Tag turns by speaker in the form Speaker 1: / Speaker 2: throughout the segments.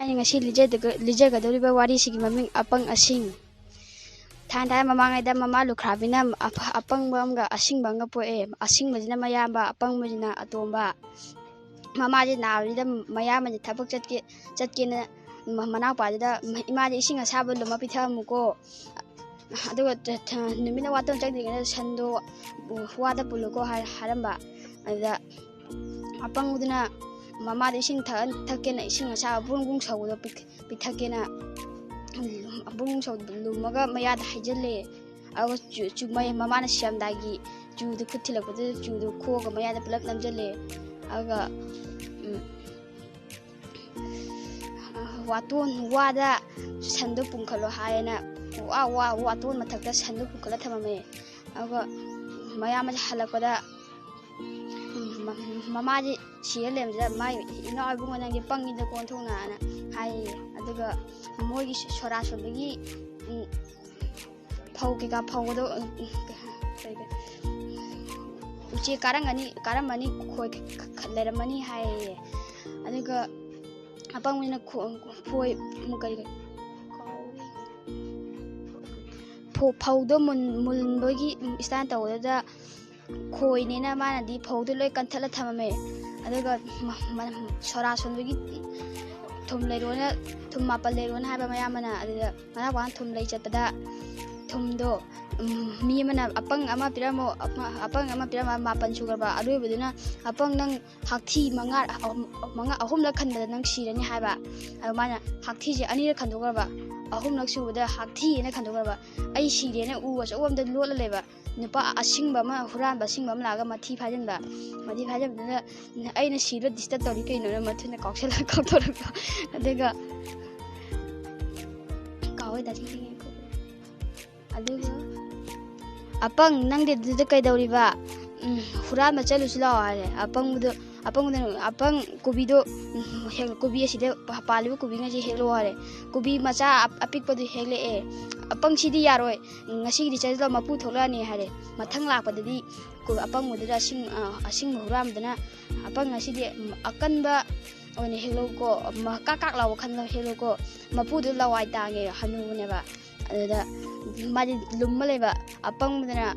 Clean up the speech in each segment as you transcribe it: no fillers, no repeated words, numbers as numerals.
Speaker 1: ꯑꯩꯅ ꯉꯁꯤ ꯂꯤꯖꯒꯗꯧꯔꯤꯕ ꯋꯥꯔꯤꯁꯤꯒꯤ ꯃꯃꯤꯡ ꯑꯄꯪ ꯑꯁꯤꯡ꯫ ꯊꯥꯏꯅ ꯃꯃꯥꯡꯉꯩꯗ ꯃꯃꯥ ꯂꯨꯈ꯭ꯔꯥꯕꯤꯅ ꯑꯄꯪꯕ ꯑꯃꯒ ꯑꯁꯤꯡꯕ ꯑꯃꯒ ꯄꯣꯛꯑꯦ꯫ ꯑꯁꯤꯡꯕꯁꯤꯅ ꯃꯌꯥꯝꯕ, ꯑꯄꯪꯕꯁꯤꯅ ꯑꯇꯣꯝꯕ꯫ ꯃꯃꯥꯁꯤ ꯅꯥꯕꯁꯤꯗ ꯃꯌꯥꯝꯕꯁꯤ ꯊꯕꯛ ꯆꯠꯀꯦꯅ ꯃꯅꯥꯎꯄꯥꯁꯤꯗ ꯏꯃꯥꯁꯤ ꯏꯁꯤꯡ ꯑꯁꯥꯕ ꯂꯨꯝꯃ ꯄꯤꯊꯛꯑꯝꯃꯨꯀꯣ, ꯑꯗꯨꯒ ꯅꯨꯃꯤꯠꯅ ꯋꯥꯇꯣꯟ ꯆꯪꯗ꯭ꯔꯤꯉꯩꯗ ꯁꯟꯗꯣ ꯋꯥꯗ ꯄꯨꯜꯂꯨꯀꯣ ꯍꯥꯏꯔꯝꯕ꯫ ꯑꯗꯨꯗ ꯑꯄꯪꯕꯗꯨꯅ ꯃꯃꯥꯗ ꯏꯁꯤꯡ ꯊꯛꯀꯦꯅ ꯏꯁꯤꯡ ꯑꯁꯥꯕ ꯕꯨꯡ ꯕꯨꯡ ꯁꯧꯕꯗꯣ ꯄꯤꯊꯛꯀꯦꯅ ꯕꯨꯡ ꯁꯧꯕꯗꯣ ꯂꯨꯝꯃꯒ ꯃꯌꯥꯗ ꯍꯩꯖꯤꯜꯂꯦ꯫ ꯑꯗꯨꯒ ꯃꯃꯥꯅ ꯁꯤꯔꯝꯗꯥꯏꯒꯤ ꯆꯨꯗꯨ ꯈꯨꯠ ꯊꯤꯜꯂꯛꯄꯗꯨꯗ ꯆꯨꯗꯨ ꯈꯣꯛꯑꯒ ꯃꯌꯥꯗ ꯄꯨꯂꯞ ꯅꯝꯁꯤꯜꯂꯦ꯫ ꯑꯗꯨꯒ ꯋꯥꯗ ꯁꯟꯗꯣ ꯄꯨꯡꯈꯠꯂꯣ ꯍꯥꯏꯌꯦꯅ ꯋꯥꯇꯣꯟ ꯃꯊꯛꯇ ꯁꯟꯗꯣ ꯄꯨꯡꯈꯠꯂ ꯊꯝꯃꯝꯃꯦ꯫ ꯑꯗꯨꯒ ꯃꯌꯥꯝꯕꯁꯦ ꯍꯜꯂꯛꯄꯗ ꯃꯃꯥꯁꯤ ꯁꯤꯔ ꯂꯩꯔꯝꯕꯁꯤꯗ ꯃꯥꯏ ꯏꯅꯥꯎ ꯏꯕꯨꯡꯉꯣ ꯅꯪꯁꯦ ꯄꯪꯉꯤꯗ ꯀꯣꯟꯊꯣꯛꯅꯥꯅ ꯍꯥꯏꯌꯦ꯫ ꯑꯗꯨꯒ ꯃꯣꯏꯒꯤ ꯁꯣꯔꯥ ꯁꯣꯟꯕꯒꯤ ꯐꯧ ꯀꯩꯀꯥ ꯐꯧꯕꯗꯣ ꯎꯆꯦꯛ ꯀꯥꯔꯝꯃꯅꯤ ꯈꯣꯏ ꯂꯩꯔꯝꯃꯅꯤ ꯍꯥꯏꯌꯦ꯫ ꯑꯗꯨꯒ ꯑꯄꯪꯕꯁꯤꯅ ꯐꯧꯗꯣ ꯃꯨꯟꯕꯒꯤ ꯏꯁꯇꯥꯏꯜ ꯇꯧꯕꯗꯨꯗ ꯈꯣꯏꯅꯦꯅ ꯃꯥꯅꯗꯤ ꯐꯧꯗꯣ ꯂꯣꯏ ꯀꯟꯊꯠꯂ ꯊꯝꯃꯝꯃꯦ꯫ ꯑꯗꯨꯒ ꯁꯣꯔꯥ ꯁꯣꯟꯕꯒꯤ ꯊꯨꯝ ꯂꯩꯔꯣꯅ ꯊꯨꯝ 9 ꯂꯩꯔꯣꯅ ꯍꯥꯏꯕ ꯃꯌꯥꯝꯕꯅ꯫ ꯑꯗꯨꯗ ꯃꯅꯥꯎꯄꯥꯅ ꯊꯨꯝ ꯂꯩ ꯆꯠꯄꯗ ꯊꯨꯝꯗꯣ ꯃꯤ ꯑꯃꯅ ꯑꯄꯪ ꯑꯃ ꯄꯤꯔꯝꯃꯣ, ꯑꯄꯪ ꯑꯃ ꯄꯤꯔꯝꯃ 9 ꯁꯨꯈ꯭ꯔꯕ꯫ ꯑꯔꯣꯏꯕꯗꯨꯅ ꯑꯄꯪ ꯅꯪ ꯍꯥꯛꯊꯤ 3ꯂꯛ ꯈꯟꯕꯗ ꯅꯪ ꯁꯤꯔꯅꯤ ꯍꯥꯏꯕ꯫ ꯑꯗꯨ ꯃꯥꯅ ꯍꯥꯛꯊꯤꯁꯦ 2ꯔꯛ ꯈꯟꯗꯣꯛꯈ꯭ꯔꯕ, 3ꯂꯛ ꯁꯨꯕꯗ ꯍꯥꯛꯊꯤꯅ ꯈꯟꯗꯣꯛꯈ꯭ꯔꯕ꯫ ꯑꯩ ꯁꯤꯔꯦꯅ ꯎ ꯑꯆꯧꯕ ꯑꯃꯗ ꯂꯣꯠꯂ ꯂꯩꯕ ꯅꯨꯄꯥ ꯑꯁꯤꯡꯕ ꯑꯃ, ꯍꯨꯔꯥꯟꯕ ꯑꯁꯤꯡꯕ ꯑꯃ ꯂꯥꯛꯑꯒ ꯃꯊꯤ ꯐꯥꯖꯤꯟꯕꯗꯨꯗ ꯑꯩꯅ ꯁꯤꯔ ꯗꯤꯁꯇꯔꯕ ꯇꯧꯔꯤ ꯀꯩꯅꯣꯅ ꯃꯊꯨꯅ ꯀꯥꯎꯁꯜꯂꯒ ꯀꯥꯎꯊꯣꯔꯛꯄ꯫ ꯑꯗꯨꯒ ꯑꯗꯨꯒ ꯑꯄꯪ ꯅꯪꯗꯤ ꯑꯗꯨꯗ ꯀꯩꯗꯧꯔꯤꯕ? ꯍꯨꯔꯥꯟꯕ ꯆꯠꯂꯨꯁꯤ ꯂꯥꯛꯑꯣ ꯍꯥꯏꯔꯦ꯫ ꯑꯄꯪ ꯀꯣꯕꯤ ꯑꯁꯤꯗ ꯄꯥꯜꯂꯤꯕ ꯀꯣꯕꯤꯉꯩꯁꯦ ꯍꯦꯛꯂꯛꯑꯣ ꯍꯥꯏꯔꯦ꯫ ꯀꯣꯕꯤ ꯃꯆꯥ ꯑꯄꯤꯛꯄꯗꯨ ꯍꯦꯛꯂꯛꯑꯦ꯫ ꯑꯄꯪ ꯁꯤꯗꯤ ꯌꯥꯔꯣꯏ, ꯉꯁꯤꯒꯤꯗꯤ ꯆꯠꯂꯣ ꯃꯄꯨ ꯊꯣꯛꯂꯛꯑꯅꯤ ꯍꯥꯏꯔꯦ꯫ ꯃꯊꯪ ꯂꯥꯛꯄꯗꯗꯤ ꯑꯄꯪꯕꯗꯨꯗ ꯑꯁꯤꯡꯕ ꯍꯨꯔꯥꯟꯕꯗꯨꯅ ꯑꯄꯪ ꯉꯁꯤꯗꯤ ꯑꯀꯟꯕ ꯑꯣꯏꯅ ꯍꯦꯛꯂꯛꯎꯀꯣ, ꯀꯥꯛ ꯂꯥꯎꯕ ꯈꯟꯕ ꯍꯦꯛꯂꯛꯎꯀꯣ, ꯃꯄꯨꯗꯨ ꯂꯋꯥꯏ ꯇꯥꯡꯉꯦ ꯍꯅꯨꯕꯅꯦꯕ꯫ ꯑꯗꯨꯗ ꯃꯥꯗꯤ ꯂꯨꯝꯃ ꯂꯩꯕ ꯑꯄꯪꯕꯗꯨꯅ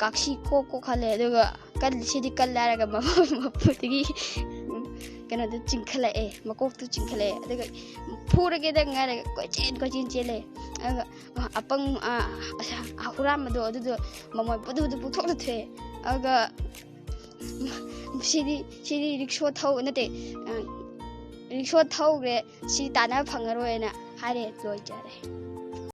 Speaker 1: ꯀꯥꯛꯁꯤ ꯀꯣꯛ ꯈꯜꯂꯦ꯫ ꯑꯗꯨꯒ ꯁꯤꯗꯤ ꯀꯜꯂꯦ ꯍꯥꯏꯔꯒ ꯃꯄꯨꯗꯒꯤ ꯀꯩꯅꯣꯗꯨ ꯆꯤꯡꯈꯠꯂꯛꯑꯦ, ꯃꯀꯣꯛꯇꯨ ꯆꯤꯡꯈꯠꯂꯛꯑꯦ꯫ ꯑꯗꯨꯒ ꯐꯨꯔꯒꯦꯗ ꯉꯥꯏꯔꯒ ꯀꯣꯏꯆꯦꯟ ꯆꯦꯜꯂꯦ꯫ ꯑꯗꯨꯒ ꯑꯄꯪ ꯍꯨꯔꯥꯟꯕꯗꯣ ꯑꯗꯨꯗꯣ ꯃꯃꯣꯏ ꯄꯨꯊꯣꯛꯇ ꯊꯣꯛꯑꯦ꯫ ꯑꯗꯨꯒ ꯁꯤꯗꯤ ꯔꯤꯛꯁꯣ ꯊꯧꯈ꯭ꯔꯦ, ꯁꯤ ꯇꯥꯟꯅꯕ ꯐꯪꯉꯔꯣꯏꯅ ꯍꯥꯏꯔꯦ꯫ ꯂꯣꯏꯖꯔꯦ꯫